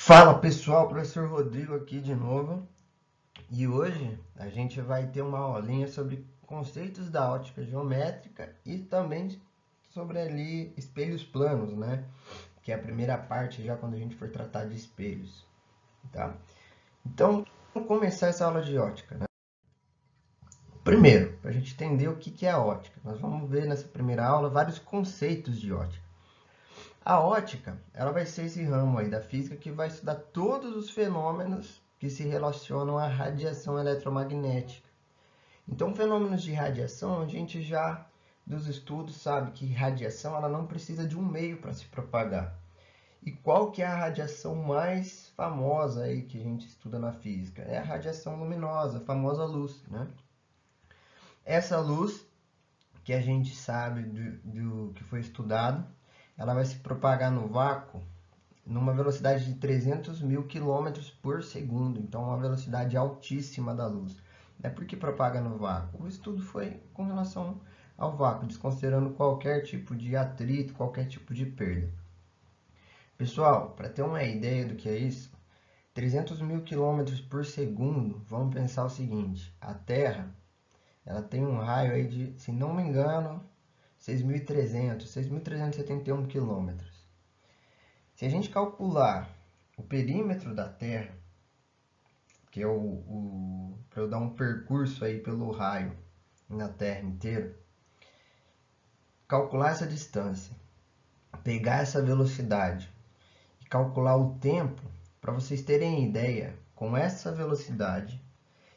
Fala pessoal, professor Rodrigo aqui de novo. E hoje a gente vai ter uma aulinha sobre conceitos da ótica geométrica e também sobre ali espelhos planos, né? Que é a primeira parte já quando a gente for tratar de espelhos, tá? Então, vamos começar essa aula de ótica, né? Primeiro, para a gente entender o que é a ótica, nós vamos ver nessa primeira aula vários conceitos de ótica. A ótica, ela vai ser esse ramo aí da física que vai estudar todos os fenômenos que se relacionam à radiação eletromagnética. Então, fenômenos de radiação, a gente já dos estudos sabe que radiação ela não precisa de um meio para se propagar. E qual que é a radiação mais famosa aí que a gente estuda na física? É a radiação luminosa, a famosa luz, né? Essa luz que a gente sabe do que foi estudado, ela vai se propagar no vácuo numa velocidade de 300 mil quilômetros por segundo. Então, uma velocidade altíssima da luz. Por que propaga no vácuo? O estudo foi com relação ao vácuo, desconsiderando qualquer tipo de atrito, qualquer tipo de perda. Pessoal, para ter uma ideia do que é isso, 300 mil quilômetros por segundo, vamos pensar o seguinte, a Terra ela tem um raio aí de, se não me engano, 6.371 quilômetros. Se a gente calcular o perímetro da Terra, que é para eu dar um percurso aí pelo raio na Terra inteira, calcular essa distância, pegar essa velocidade e calcular o tempo, para vocês terem ideia, com essa velocidade,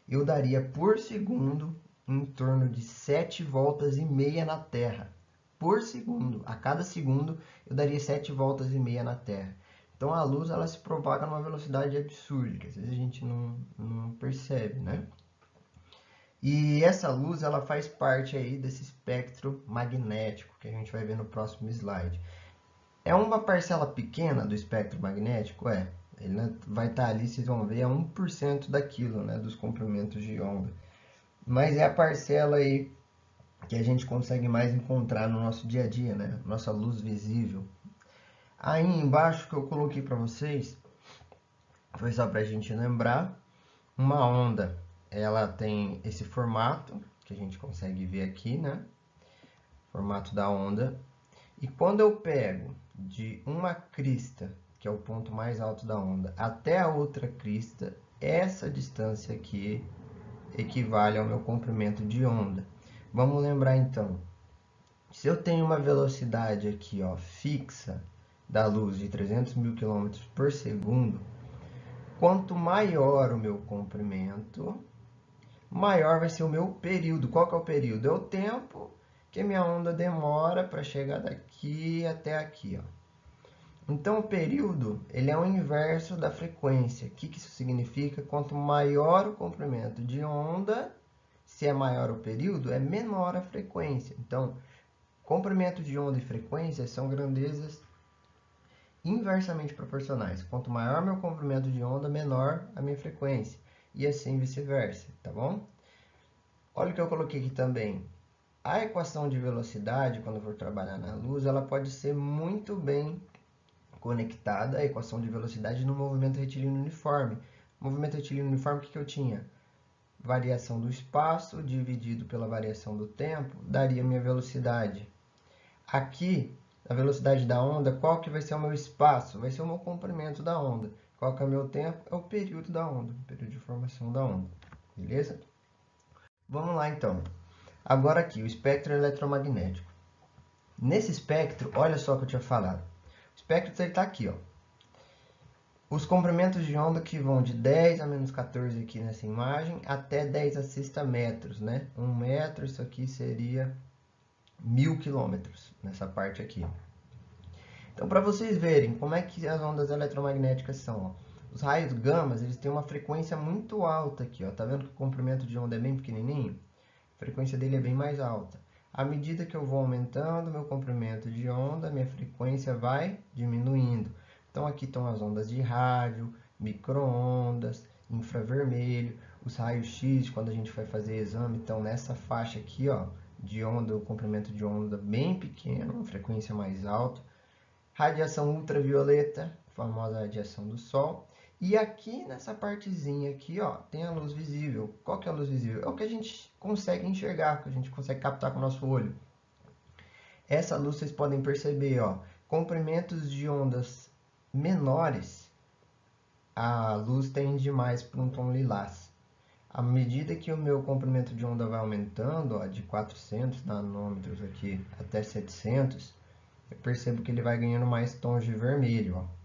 eu daria por segundo em torno de 7 voltas e meia na Terra. Por segundo, a cada segundo eu daria 7 voltas e meia na Terra. Então a luz ela se propaga numa velocidade absurda, que às vezes a gente não percebe, né? E essa luz ela faz parte aí desse espectro magnético que a gente vai ver no próximo slide. É uma parcela pequena do espectro magnético? É. Ele vai estar ali, vocês vão ver, é 1% daquilo, né, dos comprimentos de onda. Mas é a parcela aí que a gente consegue mais encontrar no nosso dia a dia, né? Nossa luz visível. Aí embaixo que eu coloquei para vocês, foi só para a gente lembrar, uma onda, ela tem esse formato, que a gente consegue ver aqui, né? Formato da onda. E quando eu pego de uma crista, que é o ponto mais alto da onda, até a outra crista, essa distância aqui equivale ao meu comprimento de onda. Vamos lembrar então, se eu tenho uma velocidade aqui, ó, fixa da luz de 300 mil quilômetros por segundo, quanto maior o meu comprimento, maior vai ser o meu período. Qual que é o período? É o tempo que minha onda demora para chegar daqui até aqui, ó. Então, o período ele é o inverso da frequência. O que isso significa? Quanto maior o comprimento de onda, se é maior o período, é menor a frequência. Então, comprimento de onda e frequência são grandezas inversamente proporcionais. Quanto maior meu comprimento de onda, menor a minha frequência. E assim vice-versa, tá bom? Olha o que eu coloquei aqui também. A equação de velocidade, quando eu for trabalhar na luz, ela pode ser muito bem conectada à equação de velocidade no movimento retilíneo uniforme. Movimento retilíneo uniforme, o que eu tinha? Variação do espaço dividido pela variação do tempo, daria minha velocidade. Aqui, a velocidade da onda, qual que vai ser o meu espaço? Vai ser o meu comprimento da onda. Qual que é o meu tempo? É o período da onda, o período de formação da onda. Beleza? Vamos lá, então. Agora aqui, o espectro eletromagnético. Nesse espectro, olha só o que eu tinha falado. O espectro está aqui, ó. Os comprimentos de onda que vão de 10 a menos 14 aqui nessa imagem, até 10 a sexta metros, né? 1 metro, isso aqui seria 1000 quilômetros, nessa parte aqui. Então, para vocês verem como é que as ondas eletromagnéticas são, ó. Os raios gamas, eles têm uma frequência muito alta aqui, ó. Tá vendo que o comprimento de onda é bem pequenininho? A frequência dele é bem mais alta. À medida que eu vou aumentando meu comprimento de onda, minha frequência vai diminuindo. Então, aqui estão as ondas de rádio, micro-ondas, infravermelho, os raios-x, quando a gente vai fazer exame, então nessa faixa aqui, ó, de onda, o comprimento de onda bem pequeno, uma frequência mais alta. Radiação ultravioleta, famosa radiação do Sol. E aqui nessa partezinha aqui, ó, tem a luz visível. Qual que é a luz visível? É o que a gente consegue enxergar, que a gente consegue captar com o nosso olho. Essa luz vocês podem perceber, ó, comprimentos de ondas menores, a luz tende mais para um tom lilás. À medida que o meu comprimento de onda vai aumentando, ó, de 400 nanômetros aqui até 700, eu percebo que ele vai ganhando mais tons de vermelho, ó.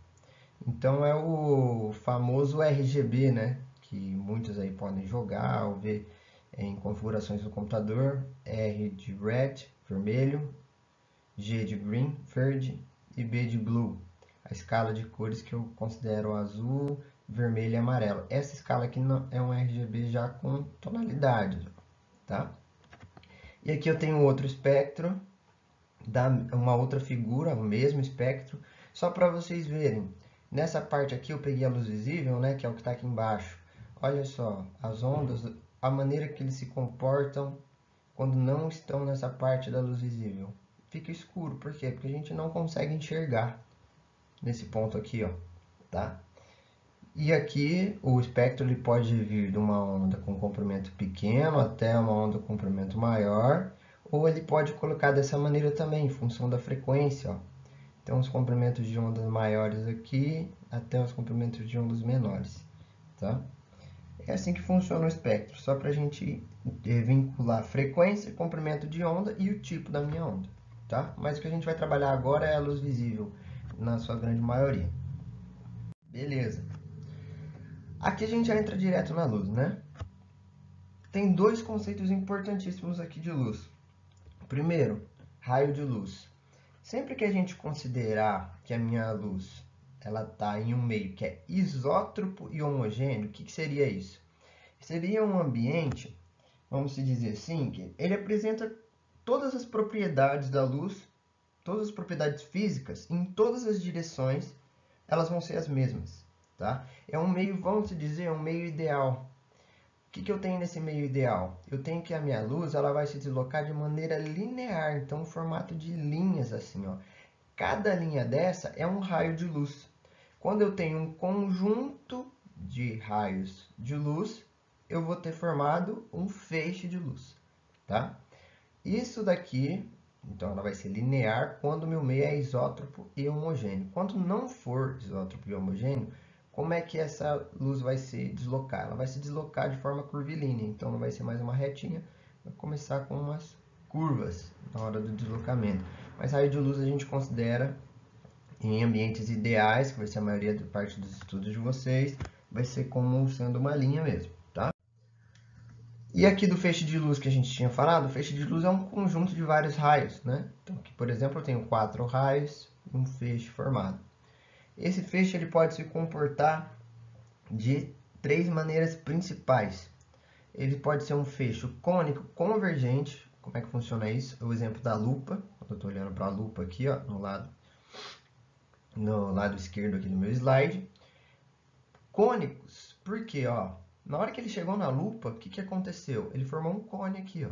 Então é o famoso RGB, né? Que muitos aí podem jogar ou ver em configurações do computador. R de red, vermelho, G de green, verde e B de blue. A escala de cores que eu considero azul, vermelho e amarelo. Essa escala aqui não é um RGB já com tonalidades, tá? E aqui eu tenho outro espectro, uma outra figura, o mesmo espectro, só para vocês verem. Nessa parte aqui eu peguei a luz visível, né, que é o que está aqui embaixo. Olha só, as ondas, a maneira que eles se comportam quando não estão nessa parte da luz visível. Fica escuro, por quê? Porque a gente não consegue enxergar nesse ponto aqui, ó, tá? E aqui o espectro ele pode vir de uma onda com comprimento pequeno até uma onda com comprimento maior, ou ele pode colocar dessa maneira também, em função da frequência, ó. Então, os comprimentos de ondas maiores aqui, até os comprimentos de ondas menores, tá? É assim que funciona o espectro, só para a gente vincular frequência, comprimento de onda e o tipo da minha onda, tá? Mas o que a gente vai trabalhar agora é a luz visível, na sua grande maioria. Beleza. Aqui a gente já entra direto na luz, né? Tem dois conceitos importantíssimos aqui de luz. Primeiro, raio de luz. Sempre que a gente considerar que a minha luz ela está em um meio que é isótropo e homogêneo, o que seria isso? Seria um ambiente, vamos dizer assim, que ele apresenta todas as propriedades da luz, todas as propriedades físicas, em todas as direções, elas vão ser as mesmas, tá? É um meio, vamos dizer, um meio ideal. O que eu tenho nesse meio ideal? Eu tenho que a minha luz ela vai se deslocar de maneira linear, então um formato de linhas assim, ó. Cada linha dessa é um raio de luz. Quando eu tenho um conjunto de raios de luz, eu vou ter formado um feixe de luz, tá? Isso daqui, então ela vai ser linear quando o meu meio é isótropo e homogêneo. Quando não for isótropo e homogêneo, como é que essa luz vai se deslocar? Ela vai se deslocar de forma curvilínea, então não vai ser mais uma retinha, vai começar com umas curvas na hora do deslocamento. Mas raio de luz a gente considera em ambientes ideais, que vai ser a maioria da parte dos estudos de vocês, vai ser como sendo uma linha mesmo, tá? E aqui do feixe de luz que a gente tinha falado, o feixe de luz é um conjunto de vários raios, né? Então aqui, por exemplo, eu tenho 4 raios e um feixe formado. Esse feixe ele pode se comportar de 3 maneiras principais. Ele pode ser um feixe cônico convergente. Como é que funciona isso? O exemplo da lupa. Eu estou olhando para a lupa aqui, ó, no lado esquerdo aqui do meu slide. Cônicos, porque ó, na hora que ele chegou na lupa, o que aconteceu? Ele formou um cone aqui, ó.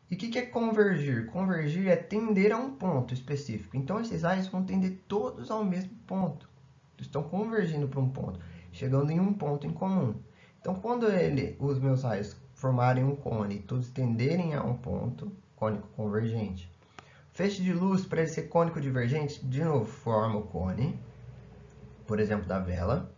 E o que é convergir? Convergir é tender a um ponto específico. Então, esses raios vão tender todos ao mesmo ponto. Estão convergindo para um ponto, chegando em um ponto em comum. Então, quando os meus raios formarem um cone e todos tenderem a um ponto, cônico convergente. Feixe de luz, para ele ser cônico divergente, de novo, forma o cone, por exemplo, da vela.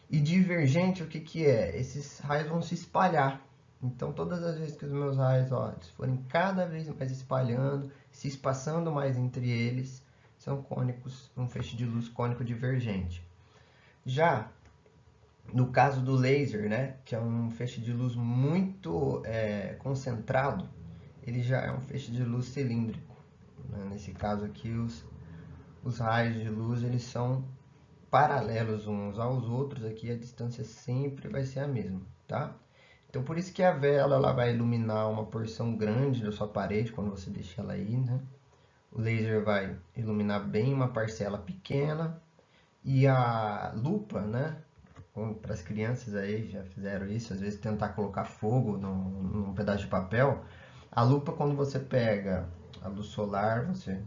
E divergente, o que é? Esses raios vão se espalhar. Então, todas as vezes que os meus raios forem cada vez mais espalhando, se espaçando mais entre eles, são cônicos, um feixe de luz cônico divergente. Já no caso do laser, né, que é um feixe de luz muito concentrado, ele já é um feixe de luz cilíndrico, né? Nesse caso aqui, os raios de luz eles são paralelos uns aos outros, aqui a distância sempre vai ser a mesma, tá? Então, por isso que a vela ela vai iluminar uma porção grande da sua parede, quando você deixa ela aí, né? O laser vai iluminar bem uma parcela pequena. E a lupa, né? Para as crianças aí, já fizeram isso, às vezes tentar colocar fogo num pedaço de papel. A lupa, quando você pega a luz solar, você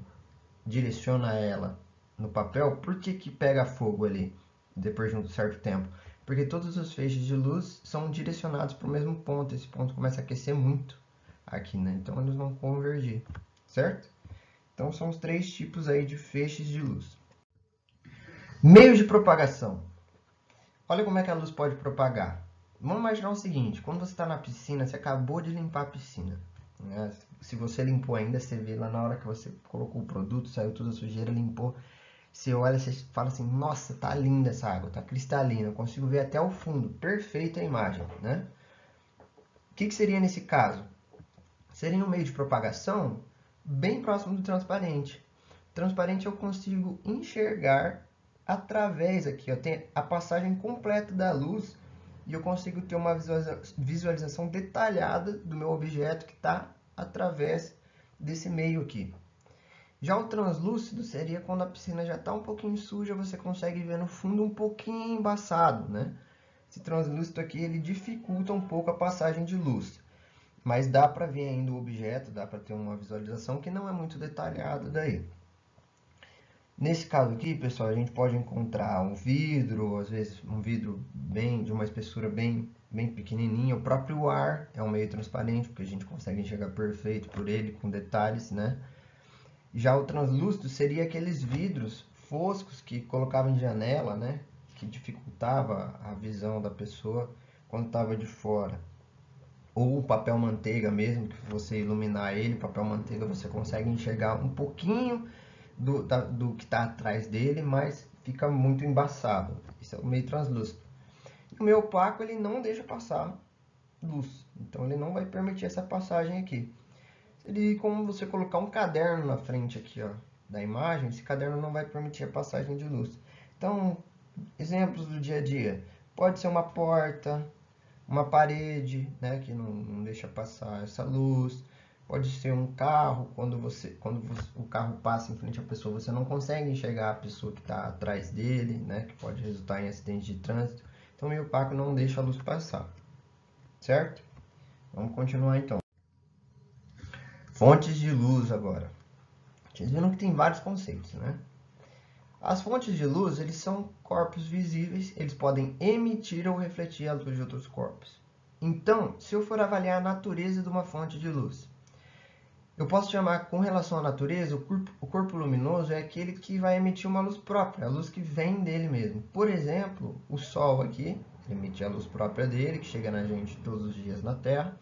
direciona ela no papel, por que que pega fogo ali depois de um certo tempo? Porque todos os feixes de luz são direcionados para o mesmo ponto. Esse ponto começa a aquecer muito aqui, né? Então eles vão convergir, certo? Então são os 3 tipos aí de feixes de luz. Meio de propagação. Olha como é que a luz pode propagar. Vamos imaginar o seguinte, quando você está na piscina, você acabou de limpar a piscina, né? Se você limpou ainda, você vê lá na hora que você colocou o produto, saiu toda a sujeira, limpou. Você olha, você fala assim, nossa, tá linda essa água, tá cristalina, eu consigo ver até o fundo, perfeita a imagem, né? O que seria nesse caso? Seria um meio de propagação bem próximo do transparente. Transparente eu consigo enxergar através aqui, ó, tem a passagem completa da luz e eu consigo ter uma visualização detalhada do meu objeto que está através desse meio aqui. Já o translúcido seria quando a piscina já está um pouquinho suja, você consegue ver no fundo um pouquinho embaçado, né? Esse translúcido aqui ele dificulta um pouco a passagem de luz, mas dá para ver ainda o objeto, dá para ter uma visualização que não é muito detalhada daí. Nesse caso aqui, pessoal, a gente pode encontrar um vidro, às vezes um vidro de uma espessura bem pequenininha. O próprio ar é um meio transparente, porque a gente consegue enxergar perfeito por ele, com detalhes, né? Já o translúcido seria aqueles vidros foscos que colocavam em janela, né? Que dificultava a visão da pessoa quando estava de fora. Ou o papel manteiga mesmo, que você iluminar ele, papel manteiga, você consegue enxergar um pouquinho do que está atrás dele, mas fica muito embaçado. Isso é o meio translúcido. E o meio opaco, ele não deixa passar luz. Então, ele não vai permitir essa passagem aqui. Seria como você colocar um caderno na frente aqui, ó, da imagem. Esse caderno não vai permitir a passagem de luz. Então, exemplos do dia a dia. Pode ser uma porta, uma parede, né, que não deixa passar essa luz. Pode ser um carro, quando o carro passa em frente à pessoa, você não consegue enxergar a pessoa que está atrás dele, né, que pode resultar em acidente de trânsito. Então, o meio opaco não deixa a luz passar, certo? Vamos continuar então. Fontes de luz agora. Vocês viram que tem vários conceitos, né? As fontes de luz, eles são corpos visíveis, eles podem emitir ou refletir a luz de outros corpos. Então, se eu for avaliar a natureza de uma fonte de luz, eu posso chamar, com relação à natureza, o corpo luminoso é aquele que vai emitir uma luz própria, a luz que vem dele mesmo. Por exemplo, o Sol aqui emite a luz própria dele, que chega na gente todos os dias na Terra,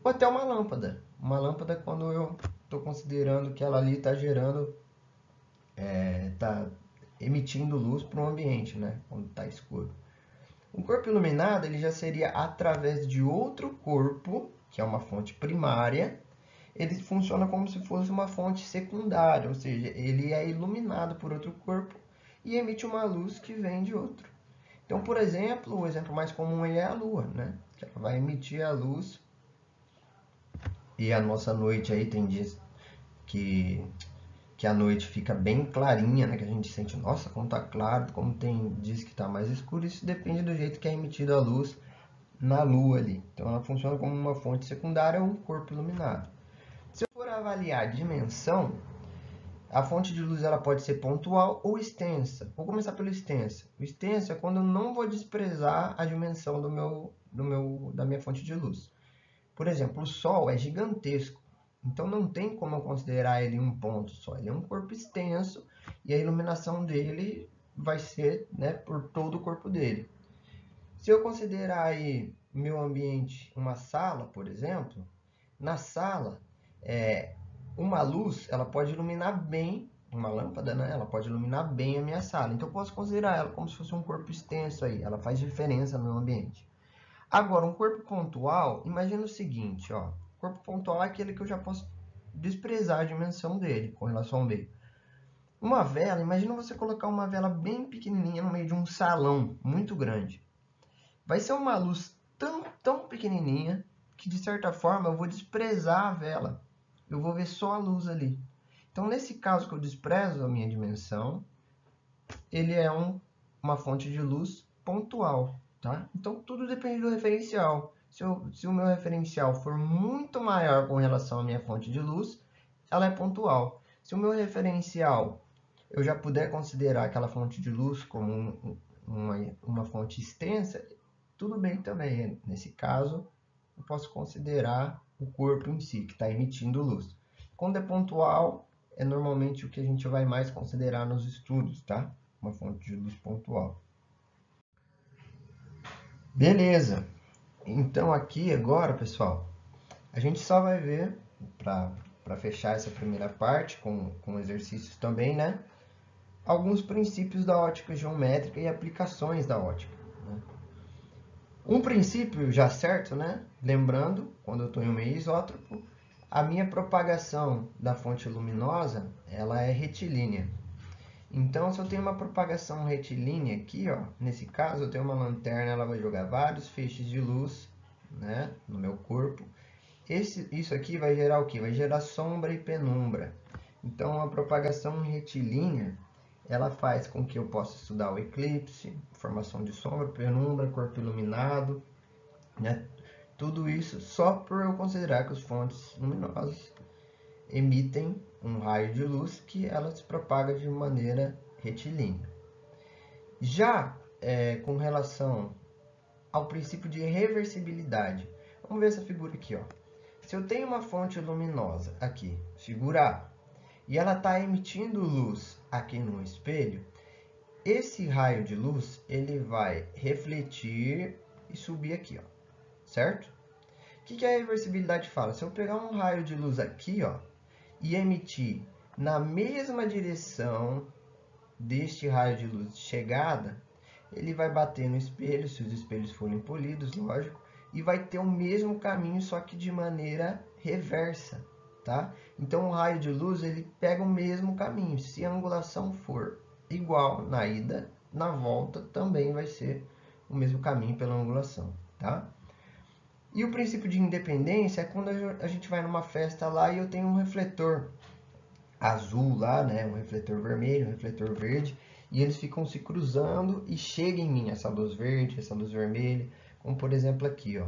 ou até uma lâmpada. Uma lâmpada, quando eu estou considerando que ela ali está gerando, está emitindo luz para o ambiente, né? Quando está escuro. O corpo iluminado ele já seria através de outro corpo, que é uma fonte primária. Ele funciona como se fosse uma fonte secundária, ou seja, ele é iluminado por outro corpo e emite uma luz que vem de outro. Então, por exemplo, o exemplo mais comum é a Lua, né? Que ela vai emitir a luz. E a nossa noite aí tem dias que a noite fica bem clarinha, né? Que a gente sente, nossa, como tá claro, como tem dias que tá mais escuro. Isso depende do jeito que é emitida a luz na Lua ali. Então ela funciona como uma fonte secundária ou um corpo iluminado. Se eu for avaliar a dimensão, a fonte de luz ela pode ser pontual ou extensa. Vou começar pelo extensa. O extenso é quando eu não vou desprezar a dimensão da minha fonte de luz. Por exemplo, o Sol é gigantesco, então não tem como eu considerar ele um ponto só. Ele é um corpo extenso e a iluminação dele vai ser, né, por todo o corpo dele. Se eu considerar aí meu ambiente uma sala, por exemplo, na sala, uma luz ela pode iluminar bem, uma lâmpada, né, ela pode iluminar bem a minha sala. Então eu posso considerar ela como se fosse um corpo extenso aí, ela faz diferença no meu ambiente. Agora, um corpo pontual, imagina o seguinte, ó. O corpo pontual é aquele que eu já posso desprezar a dimensão dele com relação ao meio. Uma vela, imagina você colocar uma vela bem pequenininha no meio de um salão muito grande. Vai ser uma luz tão pequenininha que, de certa forma, eu vou desprezar a vela. Eu vou ver só a luz ali. Então, nesse caso que eu desprezo a minha dimensão, ele é uma fonte de luz pontual. Tá? Então, tudo depende do referencial. Se o meu referencial for muito maior com relação à minha fonte de luz, ela é pontual. Se o meu referencial eu já puder considerar aquela fonte de luz como uma fonte extensa, tudo bem também. Nesse caso, eu posso considerar o corpo em si, que está emitindo luz. Quando é pontual, é normalmente o que a gente vai mais considerar nos estudos, tá? Uma fonte de luz pontual. Beleza. Então aqui agora, pessoal, a gente só vai ver, para fechar essa primeira parte, com exercícios também, né? Alguns princípios da ótica geométrica e aplicações da ótica. Né? Um princípio já certo, né? Lembrando, quando eu estou em um meio isótropo, a minha propagação da fonte luminosa, ela é retilínea. Então, se eu tenho uma propagação retilínea aqui, ó, nesse caso, eu tenho uma lanterna, ela vai jogar vários feixes de luz, né, no meu corpo. Isso aqui vai gerar o quê? Vai gerar sombra e penumbra. Então, a propagação retilínea, ela faz com que eu possa estudar o eclipse, formação de sombra, penumbra, corpo iluminado, né? Tudo isso só por eu considerar que as fontes luminosas emitem um raio de luz que ela se propaga de maneira retilínea. Já com relação ao princípio de reversibilidade, vamos ver essa figura aqui, ó. Se eu tenho uma fonte luminosa aqui, figura A, e ela está emitindo luz aqui no espelho, esse raio de luz ele vai refletir e subir aqui, ó, certo? O que a reversibilidade fala? Se eu pegar um raio de luz aqui, ó, e emitir na mesma direção deste raio de luz de chegada, ele vai bater no espelho, se os espelhos forem polidos, lógico, e vai ter o mesmo caminho, só que de maneira reversa, tá? Então, o raio de luz, ele pega o mesmo caminho. Se a angulação for igual na ida, na volta também vai ser o mesmo caminho pela angulação, tá? E o princípio de independência é quando a gente vai numa festa lá e eu tenho um refletor azul lá, né? Um refletor vermelho, um refletor verde, e eles ficam se cruzando e chega em mim essa luz verde, essa luz vermelha, como por exemplo aqui, ó.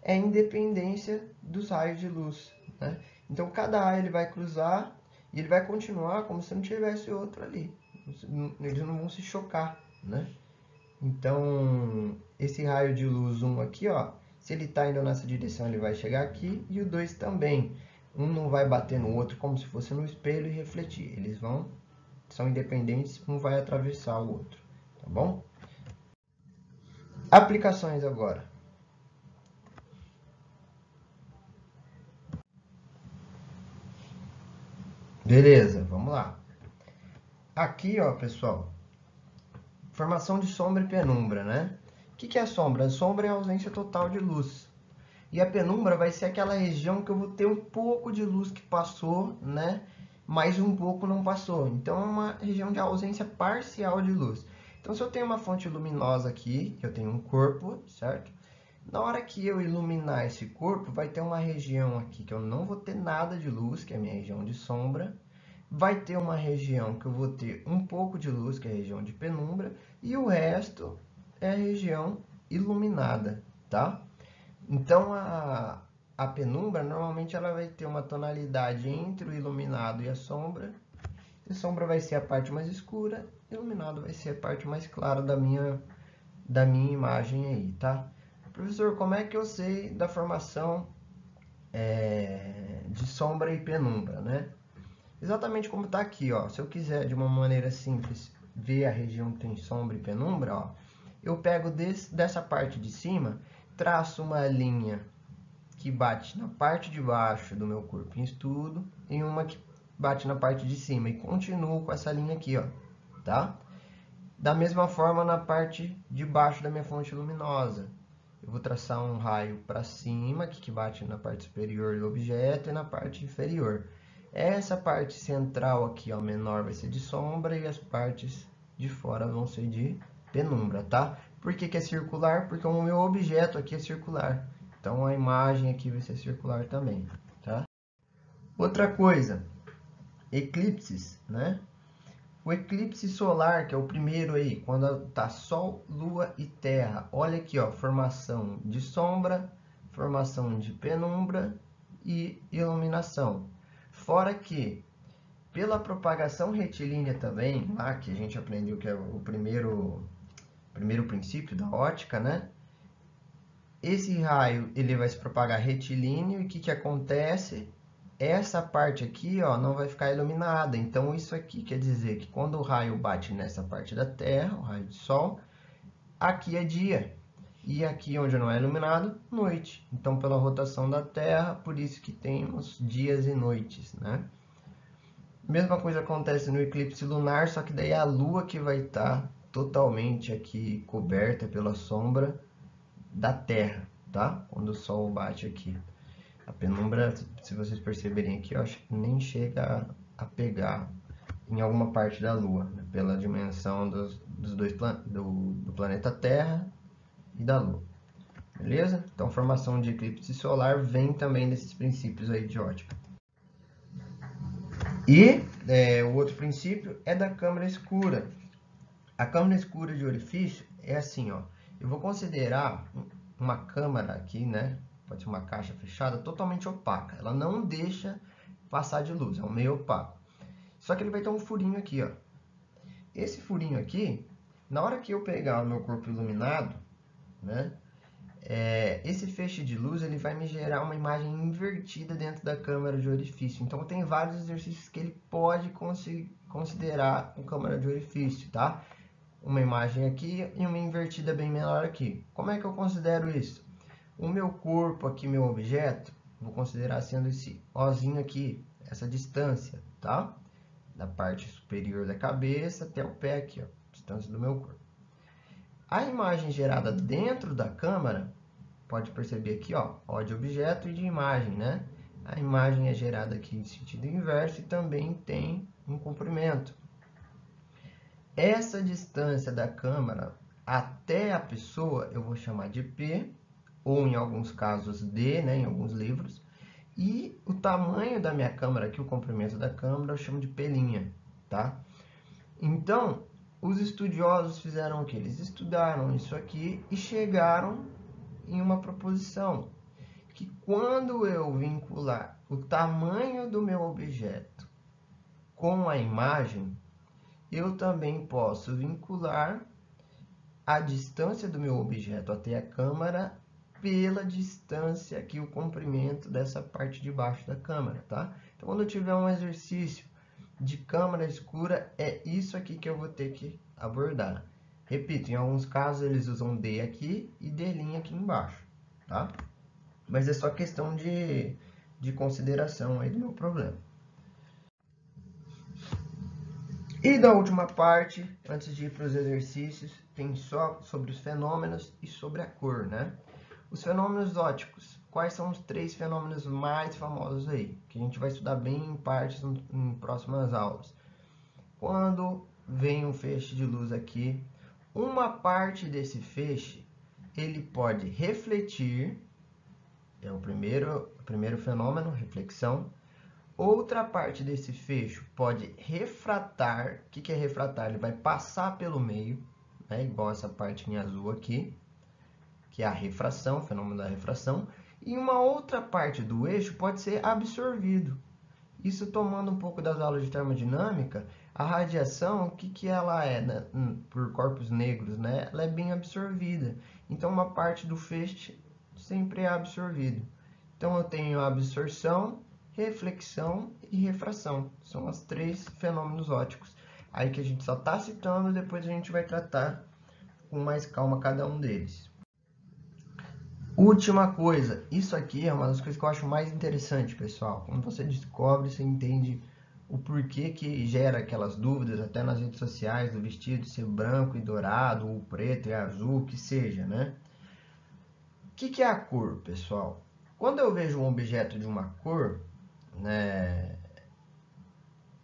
É a independência dos raios de luz, né? Então cada raio ele vai cruzar e ele vai continuar como se não tivesse outro ali. Eles não vão se chocar, né? Então, esse raio de luz 1 aqui, ó, se ele está indo nessa direção, ele vai chegar aqui, e o 2 também. Um não vai bater no outro como se fosse no espelho e refletir. Eles são independentes, um vai atravessar o outro, tá bom? Aplicações agora. Beleza, vamos lá. Aqui, ó, pessoal, formação de sombra e penumbra, né? O que é a sombra? A sombra é a ausência total de luz. E a penumbra vai ser aquela região que eu vou ter um pouco de luz que passou, né? Mas um pouco não passou. Então, é uma região de ausência parcial de luz. Então, se eu tenho uma fonte luminosa aqui, eu tenho um corpo, certo? Na hora que eu iluminar esse corpo, vai ter uma região aqui que eu não vou ter nada de luz, que é a minha região de sombra. Vai ter uma região que eu vou ter um pouco de luz, que é a região de penumbra. E o resto é a região iluminada, tá? Então, a penumbra, normalmente, ela vai ter uma tonalidade entre o iluminado e a sombra. A sombra vai ser a parte mais escura, e o iluminado vai ser a parte mais clara da minha imagem aí, tá? Professor, como é que eu sei da formação de sombra e penumbra, né? Exatamente como está aqui, ó. Se eu quiser, de uma maneira simples, ver a região que tem sombra e penumbra, ó, eu pego dessa parte de cima, traço uma linha que bate na parte de baixo do meu corpo em estudo e uma que bate na parte de cima e continuo com essa linha aqui, ó, tá? Da mesma forma na parte de baixo da minha fonte luminosa. Eu vou traçar um raio para cima, que bate na parte superior do objeto e na parte inferior. Essa parte central aqui, ó, menor, vai ser de sombra e as partes de fora vão ser de penumbra, tá? Por que é circular? Porque o meu objeto aqui é circular. Então, a imagem aqui vai ser circular também, tá? Outra coisa, eclipses, né? O eclipse solar, que é o primeiro aí, quando tá Sol, Lua e Terra. Olha aqui, ó, formação de sombra, formação de penumbra e iluminação. Fora que Pela propagação retilínea também, lá que a gente aprendeu que é o primeiro princípio da ótica, né? Esse raio ele vai se propagar retilíneo e o que acontece? Essa parte aqui, ó, não vai ficar iluminada. Então, isso aqui quer dizer que quando o raio bate nessa parte da Terra, o raio de Sol, aqui é dia. E aqui onde não é iluminado, noite. Então, pela rotação da Terra, por isso que temos dias e noites, né? Mesma coisa acontece no eclipse lunar, só que daí é a Lua que vai estar totalmente aqui coberta pela sombra da Terra, tá? Quando o Sol bate aqui. A penumbra, se vocês perceberem aqui, eu acho que nem chega a pegar em alguma parte da Lua, né? Pela dimensão dos dois do planeta Terra e da Lua. Beleza? Então, formação de eclipse solar vem também desses princípios aí de ótica. E o outro princípio é da câmara escura. A câmara escura de orifício é assim, ó. Eu vou considerar uma câmara aqui, né? Pode ser uma caixa fechada, totalmente opaca. Ela não deixa passar de luz, é um meio opaco. Só que ele vai ter um furinho aqui, ó. Esse furinho aqui, na hora que eu pegar o meu corpo iluminado, né? Esse feixe de luz ele vai me gerar uma imagem invertida dentro da câmara de orifício. Então, tem vários exercícios que ele pode considerar com câmara de orifício, tá? Uma imagem aqui e uma invertida bem menor aqui. Como é que eu considero isso? O meu corpo aqui, meu objeto, vou considerar sendo esse Ozinho aqui, essa distância, tá? Da parte superior da cabeça até o pé aqui, ó, distância do meu corpo. A imagem gerada dentro da câmara, pode perceber aqui, ó de objeto e de imagem, né? A imagem é gerada aqui em sentido inverso e também tem um comprimento. Essa distância da câmara até a pessoa eu vou chamar de P, ou em alguns casos D, né, em alguns livros. E o tamanho da minha câmara aqui, o comprimento da câmara, eu chamo de P', tá? Então, os estudiosos fizeram o quê? Eles estudaram isso aqui e chegaram em uma proposição, que quando eu vincular o tamanho do meu objeto com a imagem, eu também posso vincular a distância do meu objeto até a câmara pela distância aqui, o comprimento dessa parte de baixo da câmara, tá? Então, quando eu tiver um exercício de câmara escura, é isso aqui que eu vou ter que abordar. Repito, em alguns casos eles usam D aqui e D' aqui embaixo, tá? Mas é só questão de consideração aí do meu problema. E da última parte, antes de ir para os exercícios, tem só sobre os fenômenos e sobre a cor, né? Os fenômenos ópticos. Quais são os 3 fenômenos mais famosos aí? Que a gente vai estudar bem em partes em próximas aulas. Quando vem um feixe de luz aqui, uma parte desse feixe, ele pode refletir, é o primeiro fenômeno, reflexão. Outra parte desse fecho pode refratar. O que é refratar? Ele vai passar pelo meio, né? Igual essa parte em azul aqui, que é a refração, o fenômeno da refração. E uma outra parte do eixo pode ser absorvido. Isso tomando um pouco das aulas de termodinâmica, a radiação, o que ela é, né? Por corpos negros, né? Ela é bem absorvida. Então, uma parte do feixe sempre é absorvido. Então, eu tenho a absorção, reflexão e refração. São os 3 fenômenos ópticos. Aí que a gente só está citando, depois a gente vai tratar com mais calma cada um deles. Última coisa, isso aqui é uma das coisas que eu acho mais interessante, pessoal. Quando você descobre, você entende o porquê que gera aquelas dúvidas, até nas redes sociais, do vestido ser branco e dourado, ou preto e azul, o que seja, né? O que é a cor, pessoal? Quando eu vejo um objeto de uma cor, né,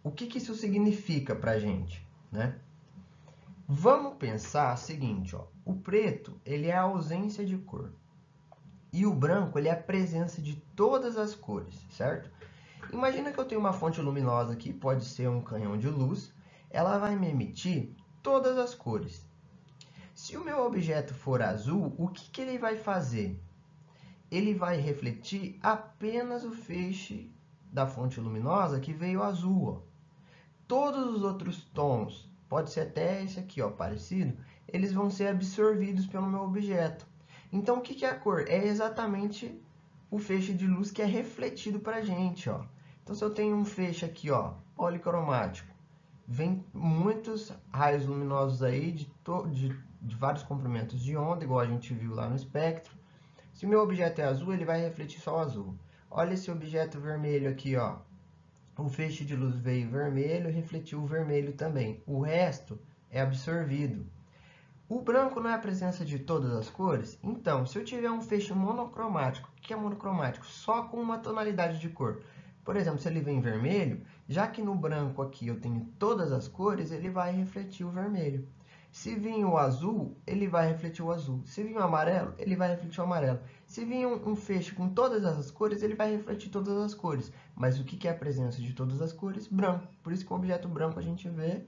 o que isso significa para a gente, né? Vamos pensar o seguinte, ó, o preto ele é a ausência de cor e o branco ele é a presença de todas as cores, certo? Imagina que eu tenho uma fonte luminosa aqui, pode ser um canhão de luz, ela vai me emitir todas as cores. Se o meu objeto for azul, o que ele vai fazer? Ele vai refletir apenas o feixe da fonte luminosa que veio azul, ó. todos os outros tons, pode ser até esse aqui, ó, parecido, eles vão ser absorvidos pelo meu objeto. Então, o que é a cor? É exatamente o feixe de luz que é refletido para a gente, ó. Então, se eu tenho um feixe aqui, ó, policromático, vem muitos raios luminosos aí de vários comprimentos de onda, igual a gente viu lá no espectro. Se o meu objeto é azul, ele vai refletir só o azul. Olha esse objeto vermelho aqui, ó. O feixe de luz veio vermelho e refletiu o vermelho também. O resto é absorvido. O branco não é a presença de todas as cores? Então, se eu tiver um feixe monocromático, o que é monocromático? Só com uma tonalidade de cor. Por exemplo, se ele vem vermelho, já que no branco aqui eu tenho todas as cores, ele vai refletir o vermelho. Se vir o azul, ele vai refletir o azul. Se vir o amarelo, ele vai refletir o amarelo. Se vir um feixe com todas as cores, ele vai refletir todas as cores. Mas o que é a presença de todas as cores? Branco. Por isso que o objeto branco a gente vê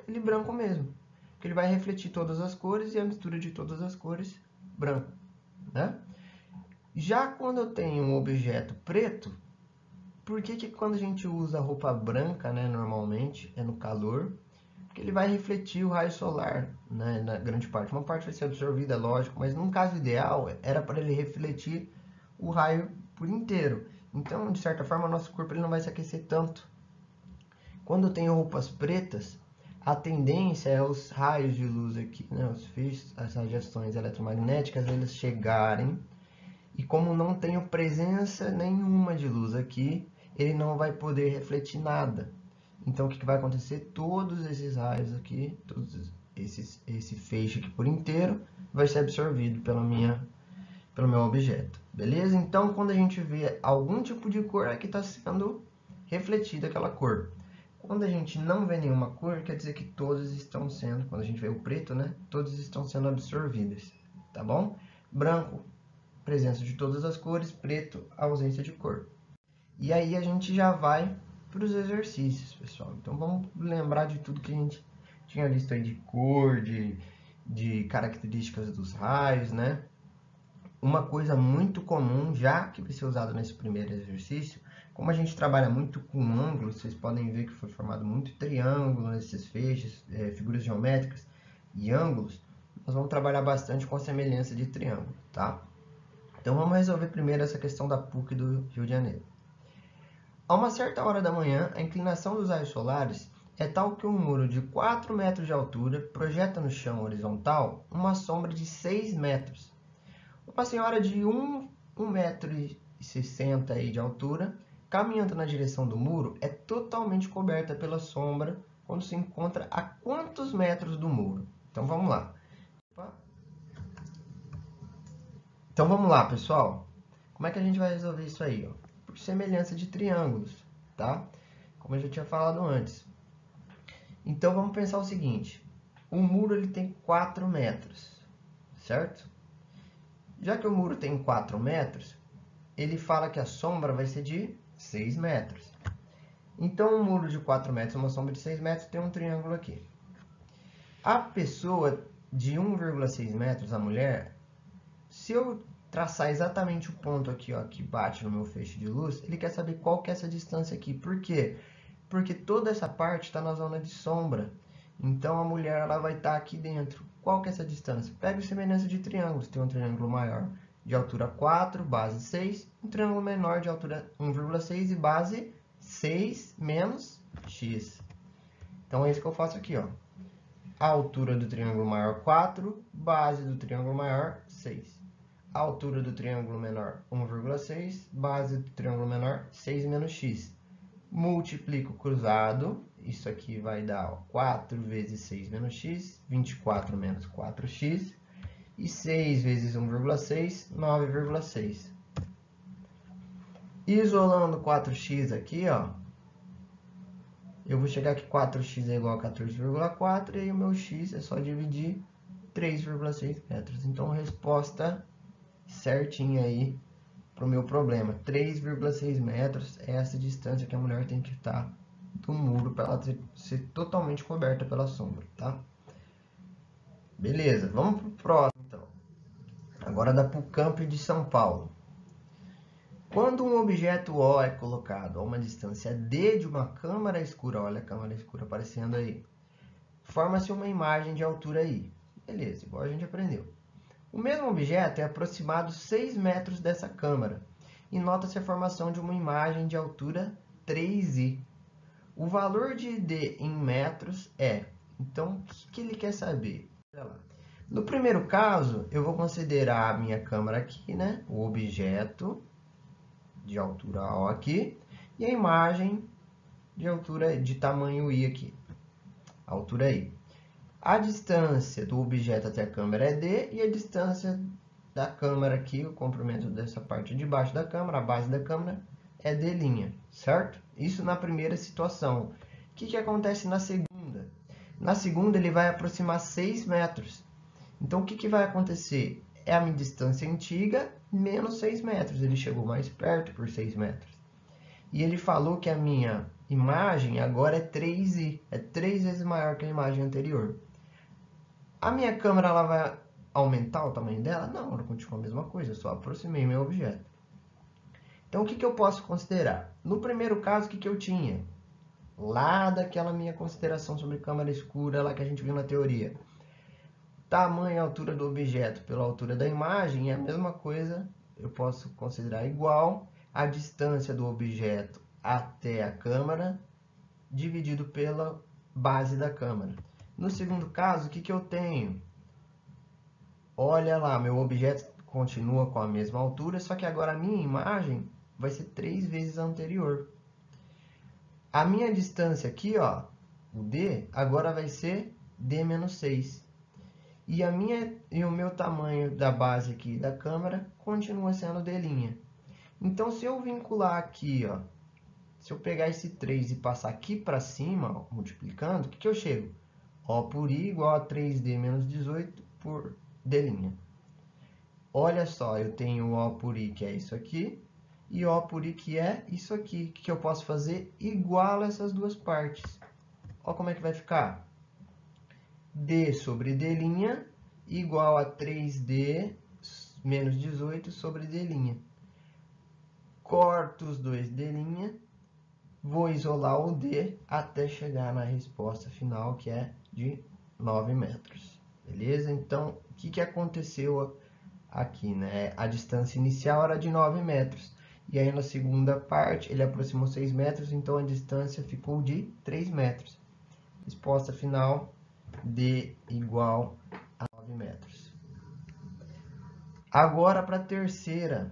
ele branco mesmo. Porque ele vai refletir todas as cores e a mistura de todas as cores, branco, né? Já quando eu tenho um objeto preto, por que quando a gente usa roupa branca, né, normalmente, é no calor? Porque ele vai refletir o raio solar, né, na grande parte. Uma parte vai ser absorvida, lógico, mas num caso ideal, era para ele refletir o raio por inteiro. Então, de certa forma, nosso corpo ele não vai se aquecer tanto. Quando eu tenho roupas pretas, a tendência é os raios de luz aqui, né, os feixes, as radiações eletromagnéticas, eles chegarem. E como não tenho presença nenhuma de luz aqui, ele não vai poder refletir nada. Então, o que vai acontecer? Todos esses raios aqui, esse feixe aqui por inteiro, vai ser absorvido pelo meu objeto. Beleza? Então, quando a gente vê algum tipo de cor, aqui está sendo refletida aquela cor. Quando a gente não vê nenhuma cor, quer dizer que todas estão sendo, quando a gente vê o preto, né? Todas estão sendo absorvidas, tá bom? Branco, presença de todas as cores, preto, ausência de cor. E aí a gente já vai para os exercícios, pessoal. Então vamos lembrar de tudo que a gente tinha visto aí de cor, de características dos raios, né? Uma coisa muito comum, já que vai ser usado nesse primeiro exercício, como a gente trabalha muito com ângulos, vocês podem ver que foi formado muito triângulo nesses feixes, figuras geométricas e ângulos, nós vamos trabalhar bastante com a semelhança de triângulo, tá? Então vamos resolver primeiro essa questão da PUC do Rio de Janeiro. A uma certa hora da manhã, a inclinação dos raios solares é tal que um muro de 4 metros de altura projeta no chão horizontal uma sombra de 6 metros. Uma senhora de 1,60 m de altura, caminhando na direção do muro, é totalmente coberta pela sombra quando se encontra a quantos metros do muro? Então vamos lá. Então vamos lá, pessoal. Como é que a gente vai resolver isso aí? Ó? Por semelhança de triângulos, tá? Como eu já tinha falado antes. Então vamos pensar o seguinte. O muro ele tem 4 metros, certo? Já que o muro tem 4 metros, ele fala que a sombra vai ser de 6 metros. Então um muro de 4 metros, uma sombra de 6 metros, tem um triângulo aqui. A pessoa de 1,6 metros, a mulher, se eu traçar exatamente o ponto aqui, ó, que bate no meu feixe de luz, ele quer saber qual que é essa distância aqui. Por quê? Porque toda essa parte está na zona de sombra. Então, a mulher ela vai estar aqui dentro. Qual que é essa distância? Pega a semelhança de triângulos. Tem um triângulo maior de altura 4, base 6. Um triângulo menor de altura 1,6 e base 6 menos x. Então, é isso que eu faço aqui, ó. A altura do triângulo maior 4, base do triângulo maior 6. A altura do triângulo menor 1,6, base do triângulo menor 6 menos x. Multiplico cruzado, isso aqui vai dar 4 vezes 6 menos x, 24 menos 4x. E 6 vezes 1,6, 9,6. Isolando 4x aqui, ó, eu vou chegar que 4x é igual a 14,4 e aí o meu x é só dividir 3,6 metros. Então, resposta certinha aí para o meu problema. 3,6 metros é essa distância que a mulher tem que estar do muro para ela ser totalmente coberta pela sombra, tá? Beleza, vamos para o próximo, então. Agora da PUCamp de São Paulo. Quando um objeto O é colocado a uma distância D de uma câmara escura, olha a câmara escura aparecendo aí, forma-se uma imagem de altura I. Beleza, igual a gente aprendeu. O mesmo objeto é aproximado 6 metros dessa câmara e nota-se a formação de uma imagem de altura 3i. O valor de D em metros é... Então, o que ele quer saber? No primeiro caso, eu vou considerar a minha câmera aqui, né? O objeto de altura O aqui e a imagem de altura de tamanho I aqui, altura I. A distância do objeto até a câmera é D e a distância da câmera aqui, o comprimento dessa parte de baixo da câmera, a base da câmera, é D', certo? Isso na primeira situação. O que acontece na segunda? Na segunda, ele vai aproximar 6 metros. Então, o que vai acontecer? É a minha distância antiga menos 6 metros. Ele chegou mais perto por 6 metros. E ele falou que a minha imagem agora é 3i. É 3 vezes maior que a imagem anterior. A minha câmera ela vai aumentar o tamanho dela? Não, ela continua a mesma coisa. Eu só aproximei meu objeto. Então, o que eu posso considerar? No primeiro caso, o que eu tinha? Lá daquela minha consideração sobre câmera escura, lá que a gente viu na teoria. Tamanho e altura do objeto pela altura da imagem é a mesma coisa, eu posso considerar igual a distância do objeto até a câmera dividido pela base da câmera. No segundo caso, o que eu tenho? Olha lá, meu objeto continua com a mesma altura, só que agora a minha imagem vai ser 3 vezes a anterior. A minha distância aqui, ó, o D, agora vai ser D menos 6. E o meu tamanho da base aqui da câmera continua sendo D'. Então, se eu vincular aqui, ó, se eu pegar esse 3 e passar aqui para cima, ó, multiplicando, o que eu chego? O por I igual a 3D menos 18 por D'. Olha só, eu tenho O por I, que é isso aqui, e O por I, que é isso aqui. O que eu posso fazer? Igual essas duas partes. Olha como é que vai ficar. D sobre D' igual a 3D menos 18 sobre D'. Corto os dois D', vou isolar o D até chegar na resposta final, que é de 9 metros. Beleza? Então, o que aconteceu aqui, né? A distância inicial era de 9 metros. E aí, na segunda parte, ele aproximou 6 metros, então a distância ficou de 3 metros. Resposta final, D igual a 9 metros. Agora, para terceiro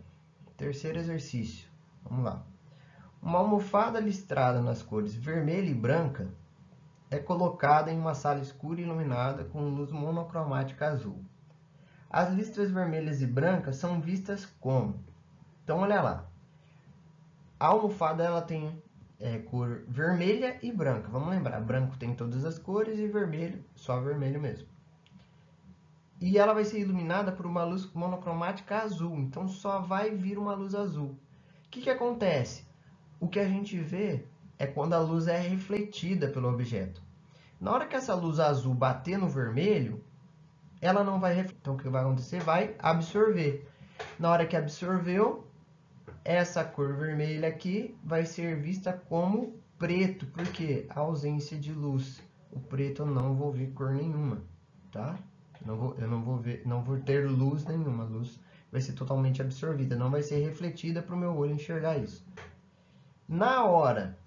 exercício. Vamos lá. Uma almofada listrada nas cores vermelha e branca é colocada em uma sala escura e iluminada com luz monocromática azul. As listras vermelhas e brancas são vistas como? Então, olha lá. A almofada ela tem cor vermelha e branca. Vamos lembrar, branco tem todas as cores e vermelho, só vermelho mesmo. E ela vai ser iluminada por uma luz monocromática azul. Então, só vai vir uma luz azul. O que acontece? O que a gente vê é quando a luz é refletida pelo objeto. Na hora que essa luz azul bater no vermelho, ela não vai refletir. Então, o que vai acontecer? Vai absorver. Na hora que absorveu, essa cor vermelha aqui vai ser vista como preto, porque a ausência de luz. O preto eu não vou ver cor nenhuma, tá? Eu não vou ter luz nenhuma. A luz vai ser totalmente absorvida, não vai ser refletida para o meu olho enxergar isso. Na hora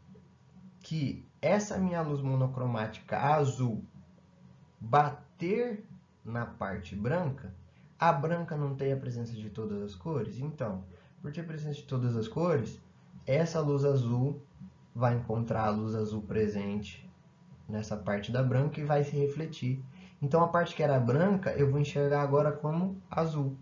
que essa minha luz monocromática azul bater na parte branca, a branca não tem a presença de todas as cores? Então, por ter a presença de todas as cores, essa luz azul vai encontrar a luz azul presente nessa parte da branca e vai se refletir. Então, a parte que era branca, eu vou enxergar agora como azul.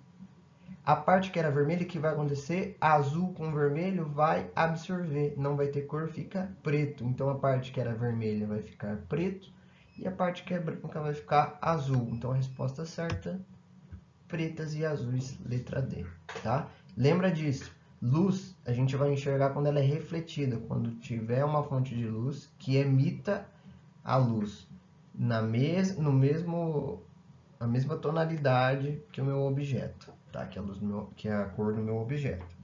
A parte que era vermelha, o que vai acontecer? Azul com vermelho vai absorver, não vai ter cor, fica preto. Então, a parte que era vermelha vai ficar preto e a parte que é branca vai ficar azul. Então, a resposta certa, pretas e azuis, letra D, tá? Lembra disso. Luz, a gente vai enxergar quando ela é refletida, quando tiver uma fonte de luz que emita a luz na mesma tonalidade que o meu objeto, tá? Que é a cor do meu objeto.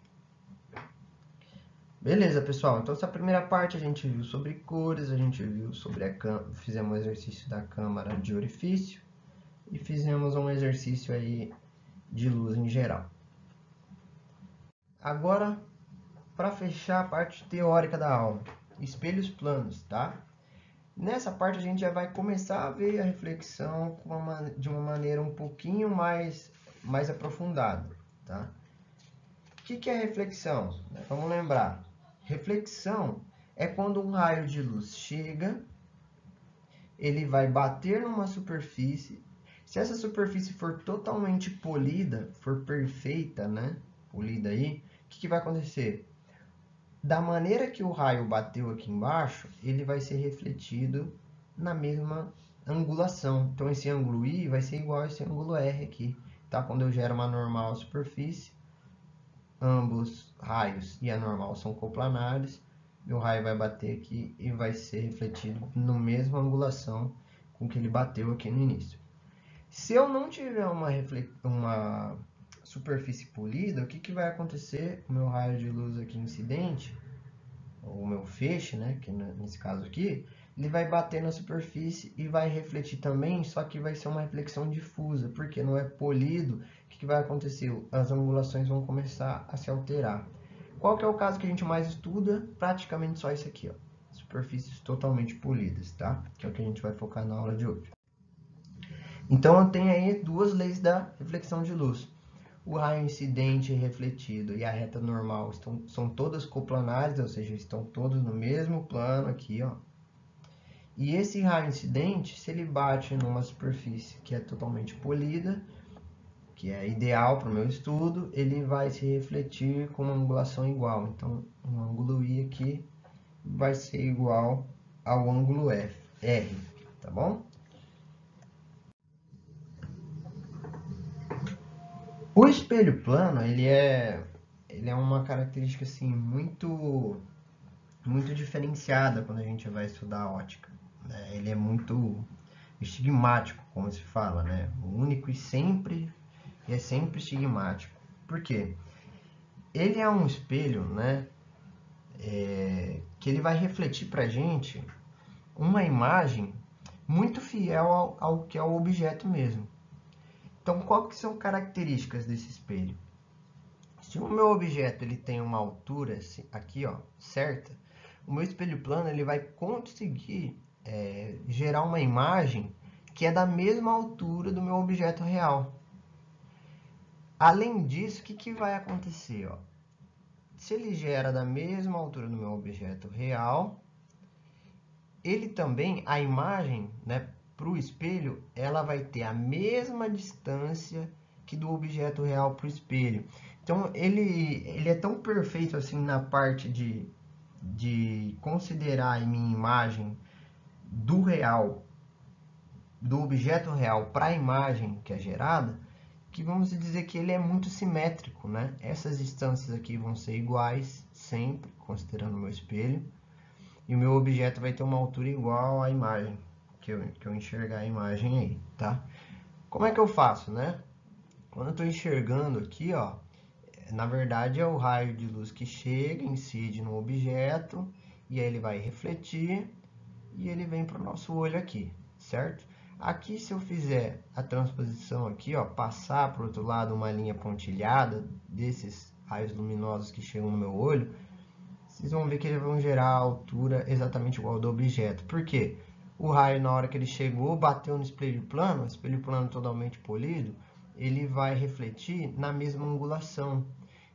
Beleza, pessoal. Então, essa primeira parte a gente viu sobre cores, a gente viu sobre fizemos um exercício da câmara de orifício e fizemos um exercício aí de luz em geral. Agora, para fechar a parte teórica da aula, espelhos planos, tá? Nessa parte a gente já vai começar a ver a reflexão de uma maneira um pouquinho mais aprofundada, tá? O que é reflexão? Vamos lembrar. Reflexão é quando um raio de luz chega, ele vai bater numa superfície. Se essa superfície for totalmente polida, for perfeita, né? Polida aí, o que vai acontecer? Da maneira que o raio bateu aqui embaixo, ele vai ser refletido na mesma angulação. Então, esse ângulo I vai ser igual a esse ângulo R aqui, tá? Quando eu gero uma normal superfície, ambos raios e a normal são coplanares, meu raio vai bater aqui e vai ser refletido na mesma angulação com que ele bateu aqui no início. Se eu não tiver uma superfície polida, o que vai acontecer? O meu raio de luz aqui incidente, ou o meu feixe, né, que nesse caso aqui, ele vai bater na superfície e vai refletir também, só que vai ser uma reflexão difusa, porque não é polido. O que vai acontecer? As angulações vão começar a se alterar. Qual que é o caso que a gente mais estuda? Praticamente só esse aqui, ó, superfícies totalmente polidas, tá? Que é o que a gente vai focar na aula de hoje. Então, eu tenho aí duas leis da reflexão de luz. O raio incidente e refletido e a reta normal são todas coplanares, ou seja, estão todos no mesmo plano aqui, ó. E esse raio incidente, se ele bate numa superfície que é totalmente polida, que é ideal para o meu estudo, ele vai se refletir com uma angulação igual. Então, o ângulo I aqui vai ser igual ao ângulo R, tá bom? O espelho plano, ele é uma característica assim muito diferenciada quando a gente vai estudar ótica, né? Ele é muito estigmático, como se fala, né? Único e é sempre estigmático. Por quê? Ele é um espelho, né? Que ele vai refletir para a gente uma imagem muito fiel ao que é o objeto mesmo. Então, quais que são características desse espelho? Se o meu objeto ele tem uma altura aqui, ó, certa, o meu espelho plano ele vai conseguir gerar uma imagem que é da mesma altura do meu objeto real. Além disso, o que vai acontecer? Ó? Se ele gera da mesma altura do meu objeto real, ele também, a imagem, né, para o espelho, ela vai ter a mesma distância que do objeto real para o espelho. Então, ele é tão perfeito assim na parte de considerar a minha imagem do real, do objeto real para a imagem que é gerada, que vamos dizer que ele é muito simétrico, né? Essas distâncias aqui vão ser iguais sempre, considerando o meu espelho, e o meu objeto vai ter uma altura igual à imagem, que eu enxergar a imagem aí, tá? Como é que eu faço, né? Quando eu estou enxergando aqui, ó, na verdade é o raio de luz que chega, incide no objeto, e aí ele vai refletir, e ele vem para o nosso olho aqui, certo? Aqui, se eu fizer a transposição aqui, ó, passar para o outro lado uma linha pontilhada desses raios luminosos que chegam no meu olho, vocês vão ver que eles vão gerar a altura exatamente igual ao do objeto. Por quê? O raio, na hora que ele chegou, bateu no espelho plano, o espelho plano totalmente polido, ele vai refletir na mesma angulação.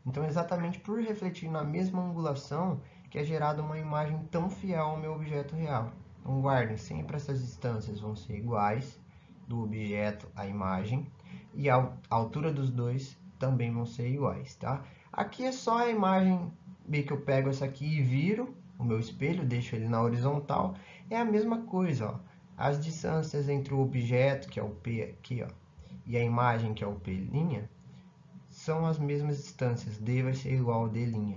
Então, exatamente por refletir na mesma angulação, que é gerada uma imagem tão fiel ao meu objeto real. Então, guardem, sempre essas distâncias vão ser iguais, do objeto à imagem, e a altura dos dois também vão ser iguais, tá? Aqui é só a imagem, bem que eu pego essa aqui e viro o meu espelho, deixo ele na horizontal, é a mesma coisa, ó. As distâncias entre o objeto, que é o P aqui, ó, e a imagem, que é o P', são as mesmas distâncias, D vai ser igual a D'.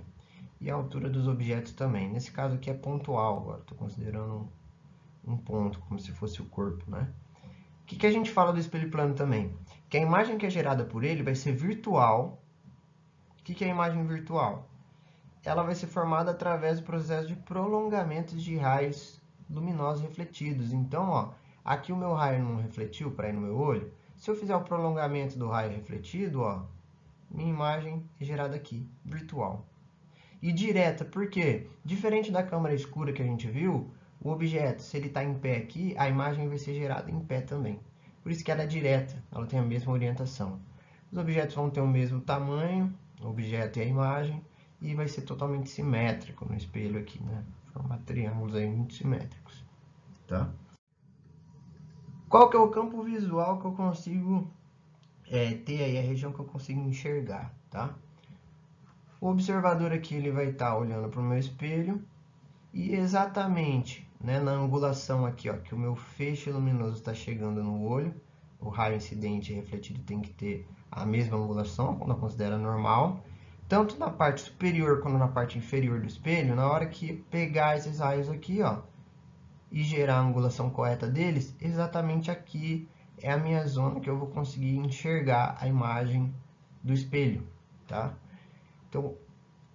E a altura dos objetos também. Nesse caso aqui é pontual, agora estou considerando um ponto, como se fosse o corpo, né? O que a gente fala do espelho plano também? Que a imagem que é gerada por ele vai ser virtual. O que é a imagem virtual? ela vai ser formada através do processo de prolongamento de raios luminosos refletidos. Então, ó, aqui o meu raio não refletiu para ir no meu olho. Se eu fizer o prolongamento do raio refletido, ó, minha imagem é gerada aqui, virtual. E direta, por quê? Diferente da câmera escura que a gente viu, o objeto, se ele está em pé aqui, a imagem vai ser gerada em pé também. Por isso que ela é direta, ela tem a mesma orientação. Os objetos vão ter o mesmo tamanho, o objeto e a imagem, e vai ser totalmente simétrico no espelho aqui, né? Formar triângulos aí muito simétricos, tá? Qual que é o campo visual que eu consigo ter aí, a região que eu consigo enxergar, tá? O observador aqui ele vai estar olhando para o meu espelho e exatamente, né, na angulação aqui, ó, que o meu feixe luminoso está chegando no olho, o raio incidente e refletido tem que ter a mesma angulação, quando eu considero normal, tanto na parte superior quanto na parte inferior do espelho. Na hora que pegar esses raios aqui, ó, e gerar a angulação correta deles, exatamente aqui é a minha zona que eu vou conseguir enxergar a imagem do espelho, tá? Então,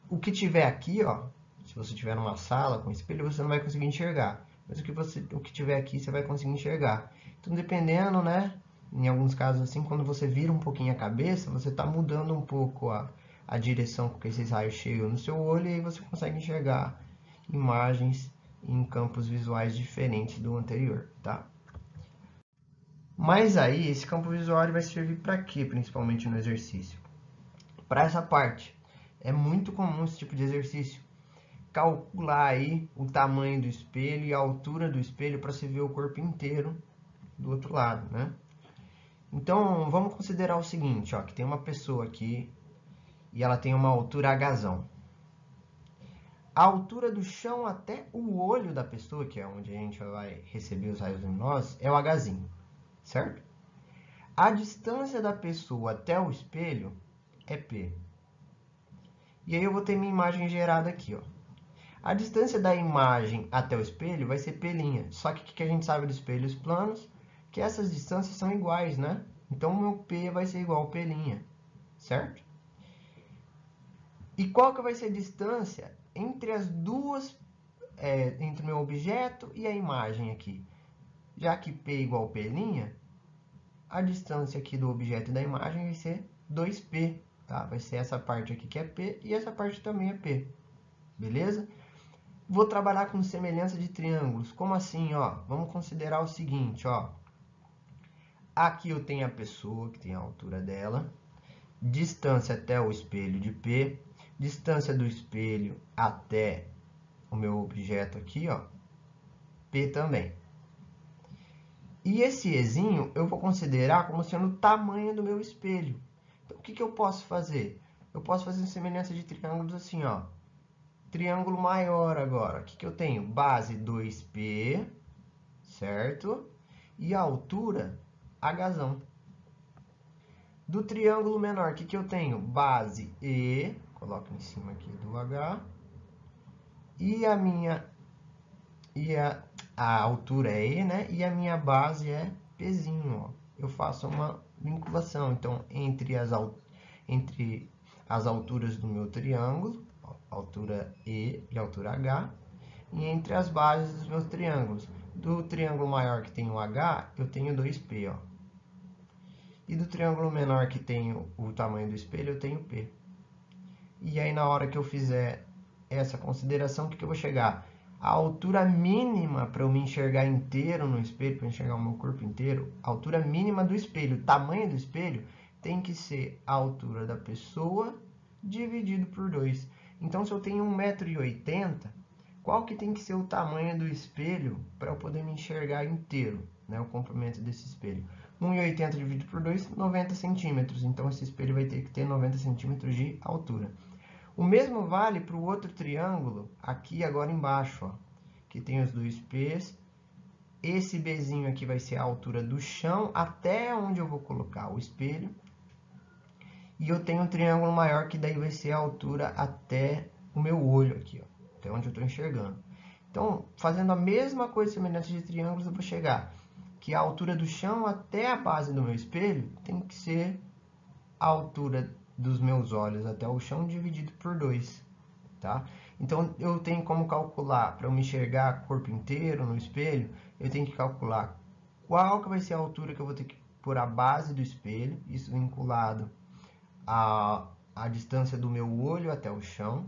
o que tiver aqui, ó, se você tiver numa sala com espelho, você não vai conseguir enxergar. Mas o que tiver aqui, você vai conseguir enxergar. Então, dependendo, né? Em alguns casos assim, quando você vira um pouquinho a cabeça, você está mudando um pouco a direção com que esses raios chegam no seu olho, e aí você consegue enxergar imagens em campos visuais diferentes do anterior, tá? Mas aí, esse campo visual ele vai servir para quê, principalmente no exercício? Para essa parte. É muito comum esse tipo de exercício. Calcular aí o tamanho do espelho e a altura do espelho para se ver o corpo inteiro do outro lado, né? Então, vamos considerar o seguinte, ó, que tem uma pessoa aqui e ela tem uma altura Hzão. A altura do chão até o olho da pessoa, que é onde a gente vai receber os raios luminosos, é o Hzinho, certo? A distância da pessoa até o espelho é P. E aí eu vou ter minha imagem gerada aqui, ó. A distância da imagem até o espelho vai ser P'. Só que o que a gente sabe dos espelhos planos? Que essas distâncias são iguais, né? Então, o meu P vai ser igual a P', certo? E qual que vai ser a distância entre as duas, entre o meu objeto e a imagem aqui? Já que P é igual a P', a distância aqui do objeto e da imagem vai ser 2P, tá? Vai ser essa parte aqui que é P e essa parte também é P, beleza? Vou trabalhar com semelhança de triângulos. Como assim, ó? Vamos considerar o seguinte, ó. Aqui eu tenho a pessoa, que tem a altura dela. Distância até o espelho de P. Distância do espelho até o meu objeto aqui, ó. P também. E esse Ezinho eu vou considerar como sendo o tamanho do meu espelho. Então, o que eu posso fazer? Eu posso fazer semelhança de triângulos assim, ó. Triângulo maior agora. O que eu tenho? Base 2P, certo? E a altura, Hzão. Do triângulo menor, o que eu tenho? Base E, coloco em cima aqui do H. E a altura é E, né? E a minha base é Pzinho, ó. Eu faço uma vinculação, então, entre as alturas do meu triângulo, ó, altura E e altura H, e entre as bases dos meus triângulos. Do triângulo maior que tem o H, eu tenho 2P, ó. E do triângulo menor que tem o tamanho do espelho, eu tenho P. E aí, na hora que eu fizer essa consideração, o que eu vou chegar? A altura mínima para eu me enxergar inteiro no espelho, para enxergar o meu corpo inteiro, a altura mínima do espelho, o tamanho do espelho, tem que ser a altura da pessoa dividido por 2. Então, se eu tenho 1,80 m, qual que tem que ser o tamanho do espelho para eu poder me enxergar inteiro, né? O comprimento desse espelho. 1,80 m dividido por 2, 90 centímetros. Então, esse espelho vai ter que ter 90 centímetros de altura. O mesmo vale para o outro triângulo, aqui agora embaixo, ó, que tem os 2P's. Esse Bzinho aqui vai ser a altura do chão até onde eu vou colocar o espelho. E eu tenho um triângulo maior que daí vai ser a altura até o meu olho aqui, ó, até onde eu estou enxergando. Então, fazendo a mesma coisa semelhante de triângulos, eu vou chegar que a altura do chão até a base do meu espelho tem que ser a altura dos meus olhos até o chão dividido por 2. tá? Então, eu tenho como calcular, para eu me enxergar o corpo inteiro no espelho, eu tenho que calcular qual que vai ser a altura que eu vou ter que pôr a base do espelho, isso vinculado a distância do meu olho até o chão,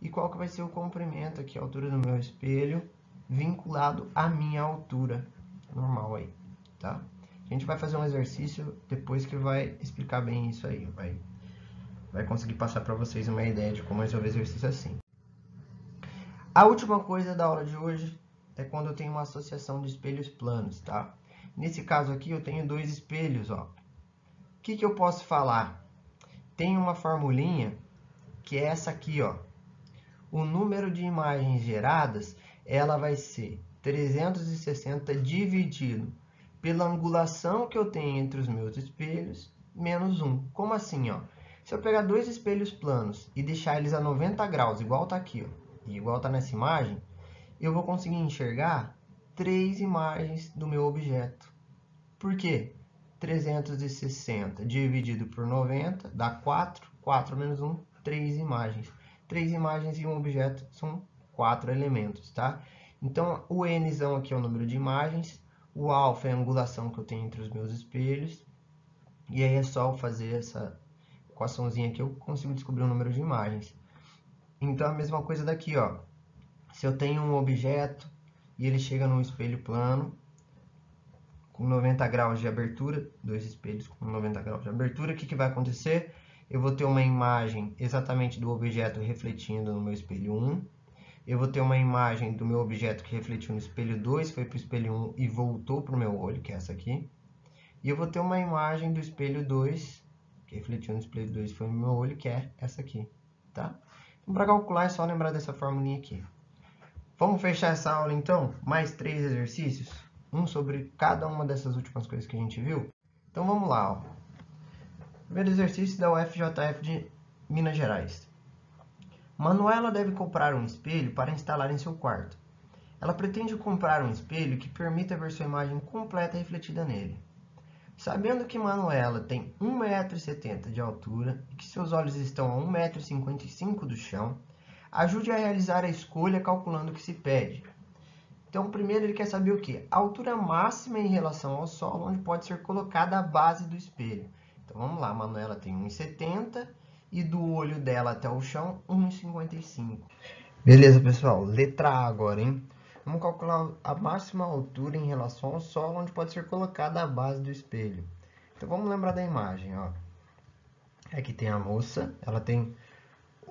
e qual que vai ser o comprimento aqui, a altura do meu espelho, vinculado à minha altura normal aí, tá? A gente vai fazer um exercício depois que vai explicar bem isso aí, vai conseguir passar para vocês uma ideia de como resolver exercício assim. A última coisa da aula de hoje é quando eu tenho uma associação de espelhos planos, tá? Nesse caso aqui eu tenho dois espelhos, ó. O que eu posso falar? Tem uma formulinha que é essa aqui, ó. O número de imagens geradas, ela vai ser 360 dividido pela angulação que eu tenho entre os meus espelhos, menos 1. Como assim, ó? Se eu pegar dois espelhos planos e deixar eles a 90 graus, igual tá aqui, ó, e igual tá nessa imagem, eu vou conseguir enxergar 3 imagens do meu objeto. Por quê? 360 dividido por 90 dá 4, 4 menos 1, 3 imagens. 3 imagens e um objeto são 4 elementos, tá? Então, o Nzão aqui é o número de imagens, o alfa é a angulação que eu tenho entre os meus espelhos, e aí é só eu fazer essa equaçãozinha aqui, eu consigo descobrir o número de imagens. Então, a mesma coisa daqui, ó. Se eu tenho um objeto e ele chega num espelho plano, com 90 graus de abertura, dois espelhos com 90 graus de abertura, o que vai acontecer? Eu vou ter uma imagem exatamente do objeto refletindo no meu espelho 1. Eu vou ter uma imagem do meu objeto que refletiu no espelho 2, foi para o espelho 1 e voltou para o meu olho, que é essa aqui. E eu vou ter uma imagem do espelho 2, que refletiu no espelho 2 foi no meu olho, que é essa aqui, tá? Então, para calcular é só lembrar dessa formulinha aqui. Vamos fechar essa aula então? Mais 3 exercícios? Um sobre cada uma dessas últimas coisas que a gente viu? Então vamos lá, ó. Primeiro exercício da UFJF de Minas Gerais. Manuela deve comprar um espelho para instalar em seu quarto. Ela pretende comprar um espelho que permita ver sua imagem completa refletida nele. Sabendo que Manuela tem 1,70 m de altura e que seus olhos estão a 1,55 m do chão, ajude a realizar a escolha calculando o que se pede. Então, primeiro ele quer saber o quê? A altura máxima em relação ao solo, onde pode ser colocada a base do espelho. Então, vamos lá, a Manuela tem 1,70 m e do olho dela até o chão, 1,55 m. Beleza, pessoal? Letra A agora, hein? Vamos calcular a máxima altura em relação ao solo, onde pode ser colocada a base do espelho. Então, vamos lembrar da imagem, ó. Aqui tem a moça, ela tem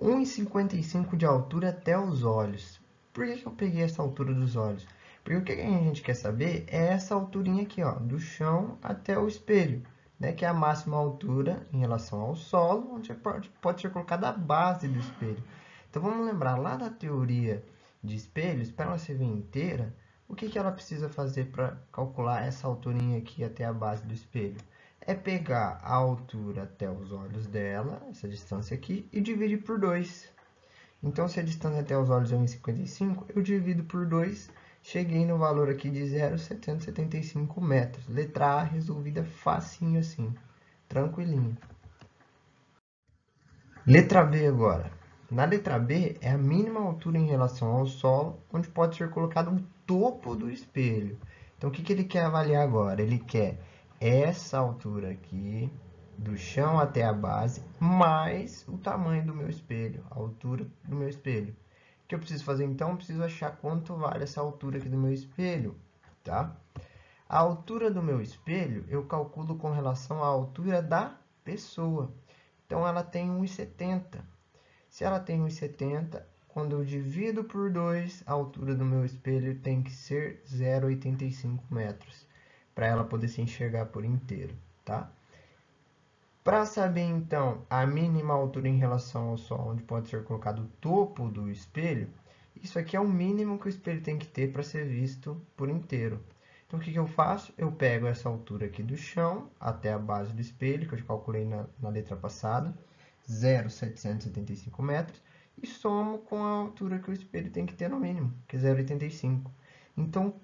1,55 m de altura até os olhos. Por que eu peguei essa altura dos olhos? Porque o que a gente quer saber é essa alturinha aqui, ó, do chão até o espelho, né? Que é a máxima altura em relação ao solo, onde pode ser colocada a base do espelho. Então, vamos lembrar lá da teoria de espelhos, para ela se ver inteira, o que ela precisa fazer para calcular essa alturinha aqui até a base do espelho? É pegar a altura até os olhos dela, essa distância aqui, e dividir por 2. Então, se a distância até os olhos é 1,55, eu divido por 2, cheguei no valor aqui de 0,775 metros. Letra A resolvida facinho assim, tranquilinho. Letra B agora. Na letra B é a mínima altura em relação ao solo, onde pode ser colocado o topo do espelho. Então, o que ele quer avaliar agora? Ele quer essa altura aqui, do chão até a base, mais o tamanho do meu espelho, a altura do meu espelho. O que eu preciso fazer então? Eu preciso achar quanto vale essa altura aqui do meu espelho, tá? A altura do meu espelho eu calculo com relação à altura da pessoa. Então, ela tem 1,70. Se ela tem 1,70, quando eu divido por 2, a altura do meu espelho tem que ser 0,85 metros, para ela poder se enxergar por inteiro, tá? Para saber, então, a mínima altura em relação ao sol, onde pode ser colocado o topo do espelho, isso aqui é o mínimo que o espelho tem que ter para ser visto por inteiro. Então, o que eu faço? Eu pego essa altura aqui do chão até a base do espelho, que eu já calculei na letra passada, 0,775 metros, e somo com a altura que o espelho tem que ter no mínimo, que é 0,85. Então,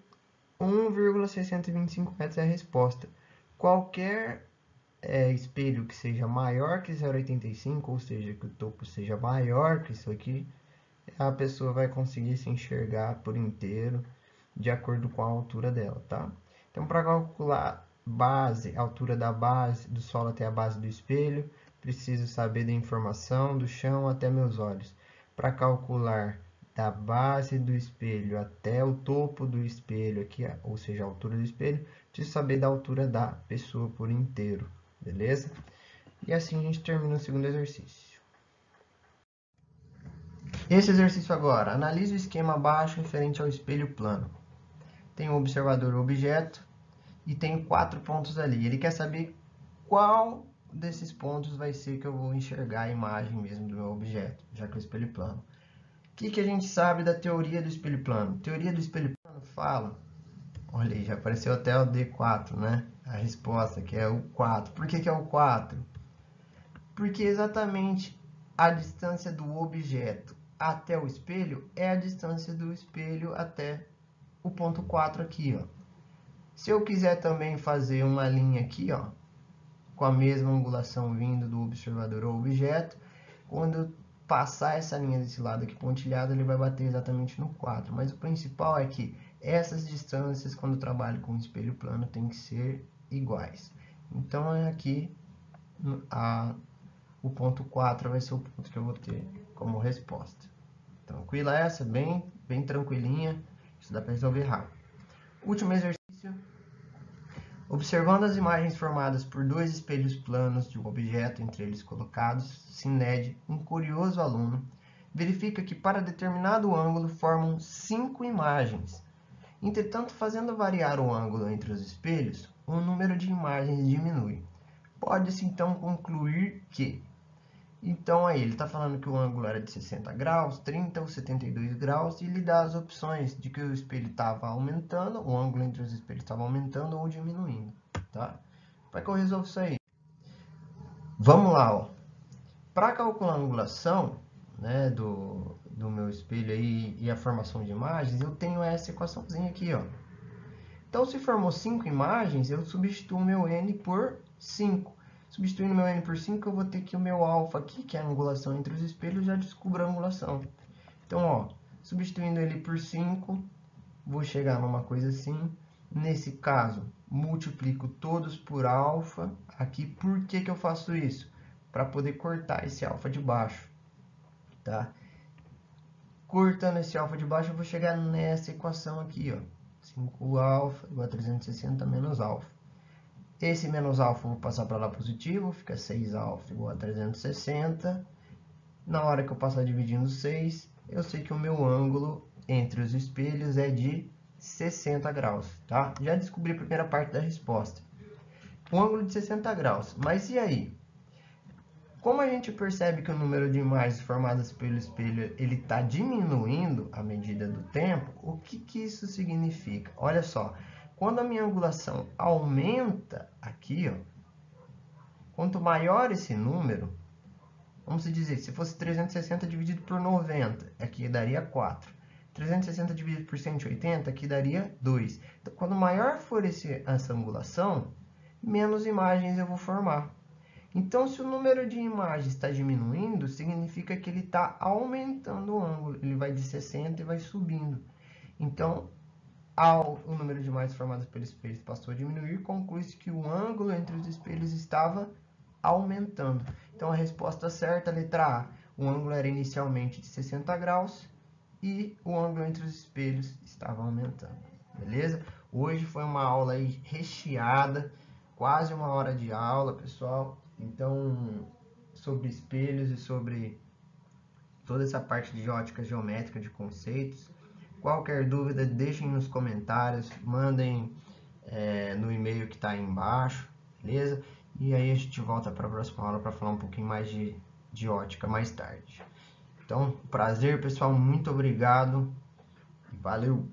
1,625 metros é a resposta. Qualquer espelho que seja maior que 0,85, ou seja, que o topo seja maior que isso aqui, a pessoa vai conseguir se enxergar por inteiro de acordo com a altura dela, tá? Então, para calcular base, a altura da base do solo até a base do espelho, preciso saber da informação do chão até meus olhos. Para calcular da base do espelho até o topo do espelho aqui, ou seja, a altura do espelho, preciso saber da altura da pessoa por inteiro, beleza? E assim a gente termina o segundo exercício. Esse exercício agora, analise o esquema abaixo referente ao espelho plano. Tem o observador objeto e tem 4 pontos ali. Ele quer saber qual desses pontos vai ser que eu vou enxergar a imagem mesmo do meu objeto, já que é o espelho plano. O que a gente sabe da teoria do espelho plano? A teoria do espelho plano fala... Olha aí, já apareceu até o D4, né? A resposta, que é o 4. Por que é o 4? Porque exatamente a distância do objeto até o espelho é a distância do espelho até o ponto 4 aqui, ó. Se eu quiser também fazer uma linha aqui, ó, com a mesma angulação vindo do observador ao objeto, quando eu passar essa linha desse lado aqui pontilhado, ele vai bater exatamente no 4. Mas o principal é que essas distâncias, quando eu trabalho com espelho plano, tem que ser iguais. Então, aqui, o ponto 4 vai ser o ponto que eu vou ter como resposta. Tranquila essa? Bem tranquilinha. Isso dá para resolver rápido. Último exercício. Observando as imagens formadas por dois espelhos planos de um objeto entre eles colocados, Sined, um curioso aluno, verifica que para determinado ângulo formam 5 imagens. Entretanto, fazendo variar o ângulo entre os espelhos, o número de imagens diminui. Pode-se então concluir que... Então aí ele está falando que o ângulo era de 60 graus, 30 ou 72 graus e ele dá as opções de que o espelho estava aumentando, o ângulo entre os espelhos estava aumentando ou diminuindo, tá? Para que eu resolva isso aí? Vamos lá, ó. Para calcular a angulação, né, do meu espelho aí e a formação de imagens, eu tenho essa equaçãozinha aqui, ó. Então, se formou 5 imagens, eu substituo o meu n por 5. Substituindo meu n por 5, eu vou ter que o meu alfa aqui, que é a angulação entre os espelhos, já descubro a angulação. Então, ó, substituindo ele por 5, vou chegar numa coisa assim. Nesse caso, multiplico todos por alfa. Aqui, por que eu faço isso? Para poder cortar esse alfa de baixo, tá? Cortando esse alfa de baixo, eu vou chegar nessa equação aqui, ó. 5α igual a 360 menos alfa. Esse menos alfa eu vou passar para lá positivo, fica 6α igual a 360. Na hora que eu passar dividindo 6, eu sei que o meu ângulo entre os espelhos é de 60 graus, tá? Já descobri a primeira parte da resposta. Um ângulo de 60 graus. Mas e aí? Como a gente percebe que o número de imagens formadas pelo espelho ele está diminuindo à medida do tempo, o que isso significa? Olha só, quando a minha angulação aumenta aqui, ó, quanto maior esse número, vamos dizer, se fosse 360 dividido por 90, aqui daria 4. 360 dividido por 180, aqui daria 2. Então, quando maior for essa angulação, menos imagens eu vou formar. Então, se o número de imagens está diminuindo, significa que ele está aumentando o ângulo. Ele vai de 60 e vai subindo. Então, o número de imagens formadas pelo espelho passou a diminuir, conclui-se que o ângulo entre os espelhos estava aumentando. Então, a resposta certa, letra A, o ângulo era inicialmente de 60 graus e o ângulo entre os espelhos estava aumentando. Beleza? Hoje foi uma aula aí recheada, quase 1 hora de aula, pessoal. Então, sobre espelhos e sobre toda essa parte de ótica geométrica, de conceitos. Qualquer dúvida, deixem nos comentários, mandem no e-mail que está aí embaixo, beleza? E aí a gente volta para a próxima aula para falar um pouquinho mais de ótica mais tarde. Então, prazer, pessoal, muito obrigado e valeu!